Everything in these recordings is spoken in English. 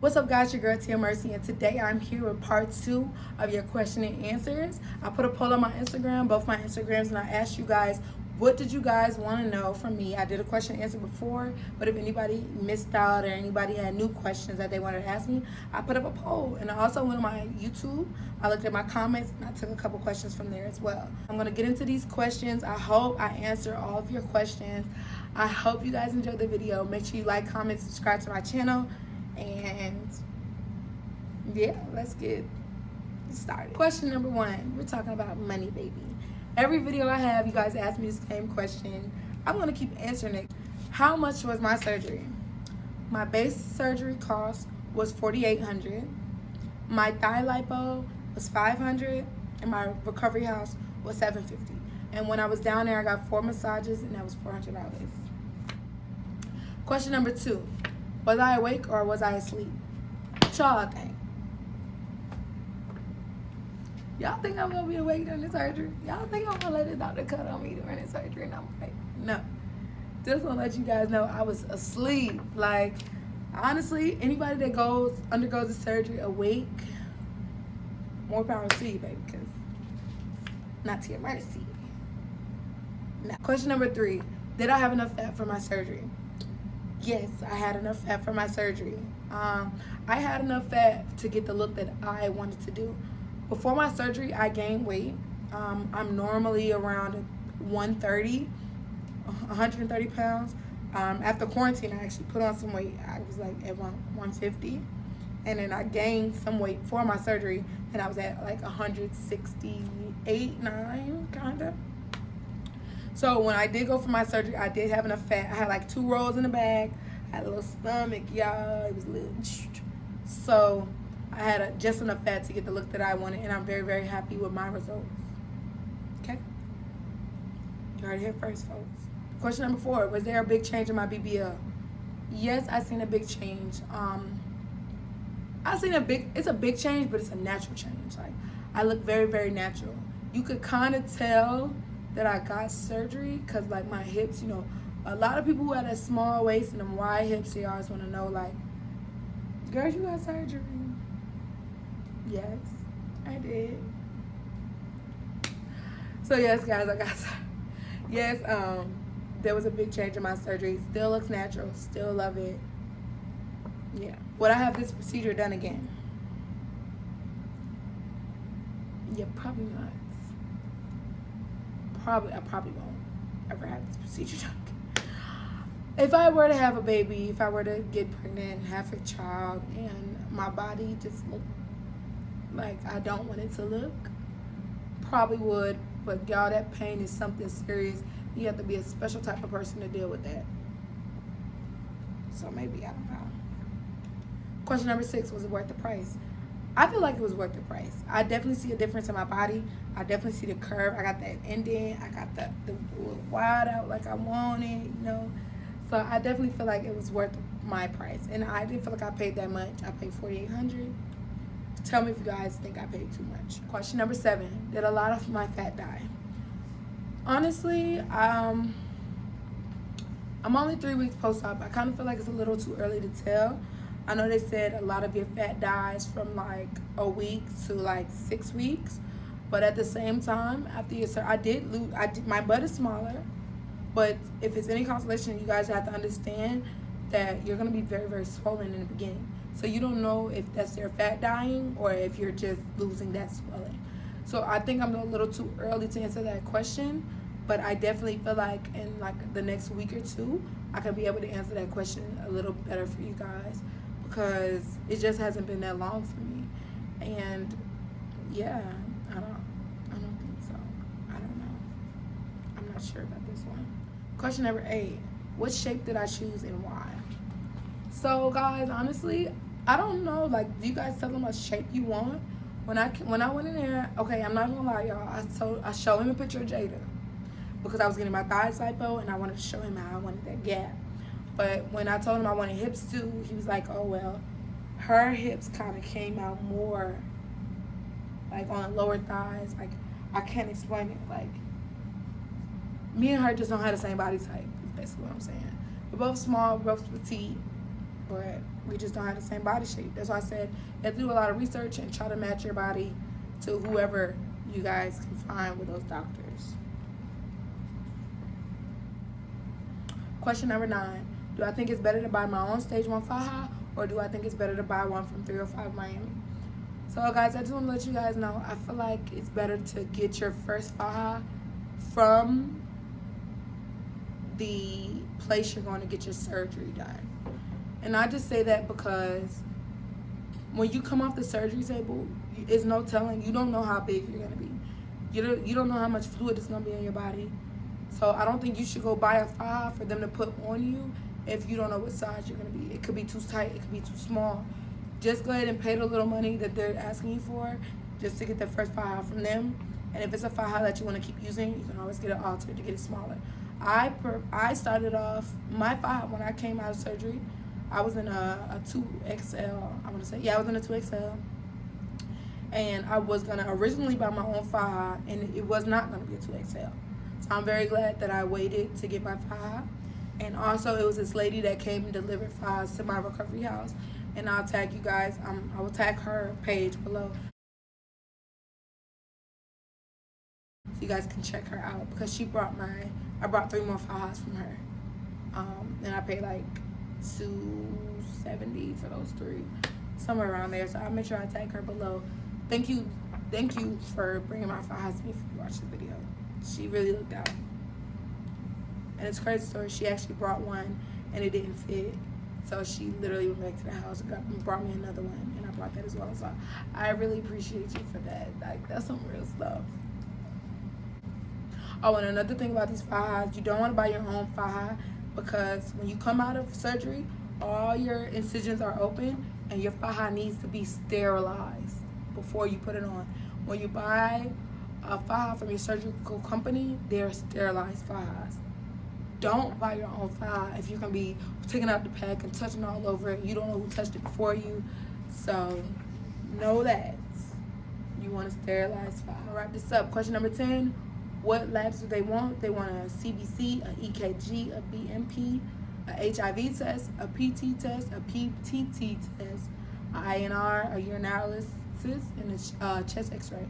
What's up, guys? Your girl Tia Mercy, and today I'm here with part 2 of your question and answers. I put a poll on my Instagram, both my Instagrams, and I asked you guys, what did you guys want to know from me? I did a question and answer before, but if anybody missed out or anybody had new questions that they wanted to ask me, I put up a poll. And I also went on my YouTube, I looked at my comments, and I took a couple questions from there as well. I'm going to get into these questions. I hope I answer all of your questions. I hope you guys enjoyed the video. Make sure you like, comment, subscribe to my channel. And yeah, let's get started. Question number 1, we're talking about money, baby. Every video I have, you guys ask me the same question. I'm gonna keep answering it. How much was my surgery? My base surgery cost was $4,800. My thigh lipo was $500, and my recovery house was $750. And when I was down there, I got 4 massages, and that was $400. Question number 2. Was I awake or was I asleep? What y'all think? Y'all think I'm gonna be awake during the surgery? Y'all think I'm gonna let the doctor cut on me during the surgery and I'm awake? No. Just wanna let you guys know I was asleep. Like, honestly, anybody that undergoes the surgery awake, more power to you, baby, because not to your mercy. No. Question number 3. Did I have enough fat for my surgery? Yes, I had enough fat for my surgery. I had enough fat to get the look that I wanted to do. Before my surgery, I gained weight. I'm normally around 130 pounds. After quarantine, I actually put on some weight. I was like at 150. And then I gained some weight for my surgery, and I was at like 168, 9, kind of. So when I did go for my surgery, I did have enough fat. I had like 2 rolls in the bag. I had a little stomach, y'all. It was a little. So I had just enough fat to get the look that I wanted, and I'm very, very happy with my results. Okay? You heard it here first, folks. Question number 4. Was there a big change in my BBL? Yes, I seen a big change. It's a big change, but it's a natural change. Like, I look very, very natural. You could kind of tell that I got surgery because, like, my hips, a lot of people who had a small waist and them wide hips, they always want to know, like, girl, you got surgery? Yes, I did. So yes, guys, I got surgery. Yes, there was a big change in my surgery. Still looks natural, still love it. Yeah. Would I have this procedure done again? Yeah, probably not. I probably won't ever have this procedure done. If I were to have a baby, if I were to get pregnant, have a child, and my body just looked like I don't want it to look, probably would. But y'all, that pain is something serious. You have to be a special type of person to deal with that. So maybe, I don't know. Question number 6, was it worth the price? I feel like it was worth the price. I definitely see a difference in my body. I definitely see the curve. I got that indent. I got the wide out like I want it, So I definitely feel like it was worth my price. And I didn't feel like I paid that much. I paid $4,800. Tell me if you guys think I paid too much. Question number 7. Did a lot of my fat die? Honestly, I'm only 3 weeks post-op. I kind of feel like it's a little too early to tell. I know they said a lot of your fat dies from like a week to like 6 weeks, but at the same time, after your surgery, my butt is smaller, but if it's any consolation, you guys have to understand that you're gonna be very, very swollen in the beginning. So you don't know if that's your fat dying or if you're just losing that swelling. So I think I'm a little too early to answer that question, but I definitely feel like in like the next week or 2, I could be able to answer that question a little better for you guys, because it just hasn't been that long for me. And yeah, I don't think so. I don't know. I'm not sure about this one. Question number 8. What shape did I choose and why? So guys, honestly, I don't know. Like, do you guys tell them what shape you want? When I went in there, okay, I'm not gonna lie, y'all. I showed him a picture of Jada because I was getting my thighs lipo and I wanted to show him how I wanted that gap. But when I told him I wanted hips too, he was like, oh, well, her hips kind of came out more like on the lower thighs. Like, I can't explain it. Like, me and her just don't have the same body type, is basically what I'm saying. We're both small, we're both petite, but we just don't have the same body shape. That's why I said you have to do a lot of research and try to match your body to whoever you guys can find with those doctors. Question number 9. Do I think it's better to buy my own stage 1 faja, or do I think it's better to buy one from 305 Miami? So guys, I just want to let you guys know, I feel like it's better to get your first faja from the place you're going to get your surgery done. And I just say that because when you come off the surgery table, it's no telling. You don't know how big you're going to be. You don't know how much fluid is going to be in your body. So I don't think you should go buy a faja for them to put on you if you don't know what size you're going to be. It could be too tight. It could be too small. Just go ahead and pay the little money that they're asking you for just to get the first faja from them. And if it's a faja that you want to keep using, you can always get it altered to get it smaller. I started off my faja when I came out of surgery. I was in a 2XL. I want to say, yeah, I was in a 2XL. And I was going to originally buy my own faja, and it was not going to be a 2XL. So I'm very glad that I waited to get my faja. And also, it was this lady that came and delivered fajas to my recovery house. And I'll tag you guys. I will tag her page below, so you guys can check her out, because she brought I brought 3 more fajas from her. And I paid like $270 for those 3, somewhere around there. So I'll make sure I tag her below. Thank you for bringing my fajas to me if you watch the video. She really looked out. And it's a crazy story. She actually brought one and it didn't fit. So she literally went back to the house and brought me another one, and I brought that as well. So I really appreciate you for that. Like, that's some real stuff. Oh, and another thing about these fajas, you don't want to buy your own faja, because when you come out of surgery, all your incisions are open and your faja needs to be sterilized before you put it on. When you buy a faja from your surgical company, they're sterilized fajas. Don't buy your own faja if you're going to be taking out the pack and touching all over it. You don't know who touched it before you. So know that you want to sterilize faja. I'll wrap this up. Question number 10. What labs do they want? They want a CBC, a EKG, a BMP, a HIV test, a PT test, a PT.2 test, a INR, a urinalysis, and a chest x-ray.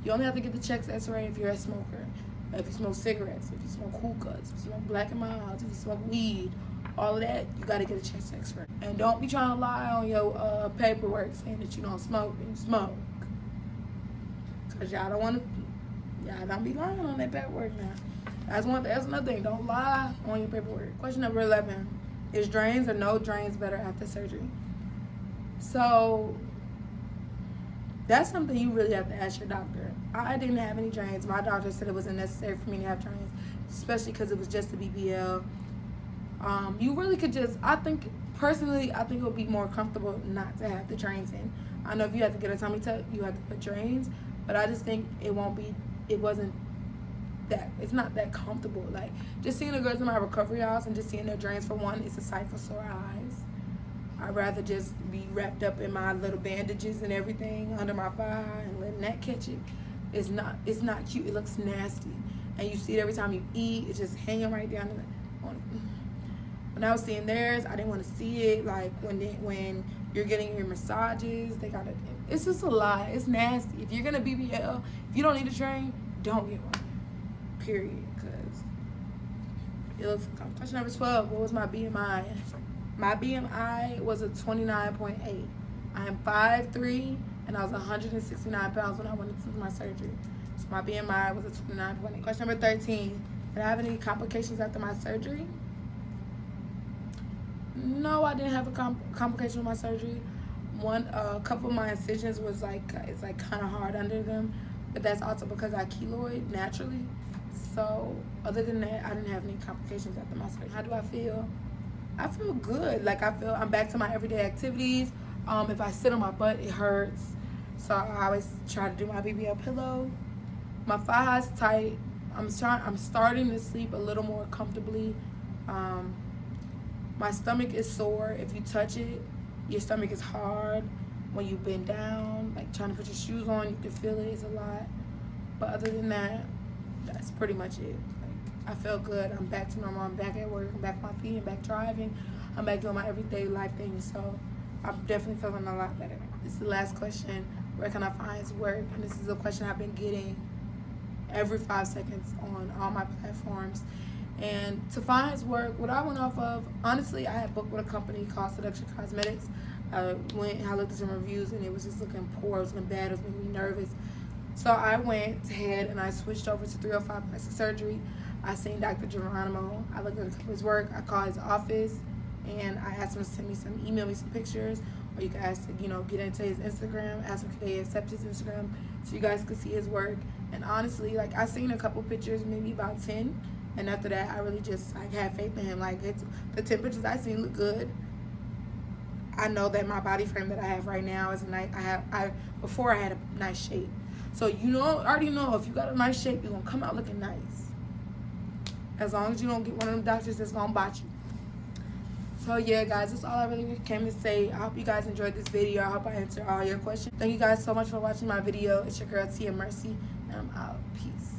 You only have to get the chest x-ray if you're a smoker. If you smoke cigarettes, if you smoke hookahs, if you smoke black and milds, if you smoke weed, all of that, you got to get a chest x-ray. And don't be trying to lie on your paperwork saying that you don't smoke and you smoke. Because y'all don't be lying on that paperwork now. That's another thing. Don't lie on your paperwork. Question number 11. Is drains or no drains better after surgery? So that's something you really have to ask your doctor. I didn't have any drains. My doctor said it wasn't necessary for me to have drains, especially because it was just a BBL. You really could just, personally, I think it would be more comfortable not to have the drains in. I know if you have to get a tummy tuck, you have to put drains, but I just think it's not that comfortable. Like, just seeing the girls in my recovery house and just seeing their drains, for one, it's a sight for sore eyes. I'd rather just be wrapped up in my little bandages and everything under my thigh and letting that catch it. It's not cute. It looks nasty. And you see it every time you eat. It's just hanging right down. When I was seeing theirs, I didn't want to see it. Like, when you're getting your massages, it's just a lot. It's nasty. If you're going to BBL, if you don't need a drain, don't get one. Period. Because it looks uncomfortable. Question number 12. What was my BMI? My BMI was a 29.8. I am 5'3", and I was 169 pounds when I went into my surgery. So my BMI was a 29.8. Question number 13. Did I have any complications after my surgery? No, I didn't have a complication with my surgery. A couple of my incisions was it's kind of hard under them, but that's also because I keloid naturally. So other than that, I didn't have any complications after my surgery. How do I feel? I feel good. Like, I feel I'm back to my everyday activities. If I sit on my butt, it hurts. So I always try to do my BBL pillow. My thigh is tight. I'm starting to sleep a little more comfortably. My stomach is sore. If you touch it, your stomach is hard. When you bend down, like trying to put your shoes on, you can feel it. It's a lot. But other than that, that's pretty much it. I feel good. I'm back to normal. I'm back at work. I'm back on my feet. I'm back driving. I'm back doing my everyday life thing, so I'm definitely feeling a lot better. This is the last question. Where can I find his work? And this is a question I've been getting every 5 seconds on all my platforms. And to find his work, what I went off of, honestly, I had booked with a company called Seduction Cosmetics. I went and I looked at some reviews, and it was just looking poor, it was looking bad, it was making me nervous. So I went ahead and I switched over to 305 Plastic Surgery. I seen Dr. Geronimo. I looked at his work. I called his office, and I asked him to send me email me some pictures, or you guys to, get into his Instagram, ask him if they accept his Instagram, so you guys could see his work. And honestly, like, I seen a couple pictures, maybe about 10, and after that, I really just had faith in him. Like, the 10 pictures I seen look good. I know that my body frame that I have right now is nice. Before I had a nice shape. So already know if you got a nice shape, you're gonna come out looking nice. As long as you don't get one of them doctors that's gonna botch you. So yeah, guys, that's all I really came to say. I hope you guys enjoyed this video. I hope I answered all your questions. Thank you guys so much for watching my video. It's your girl Tia Mercy, and I'm out. Peace.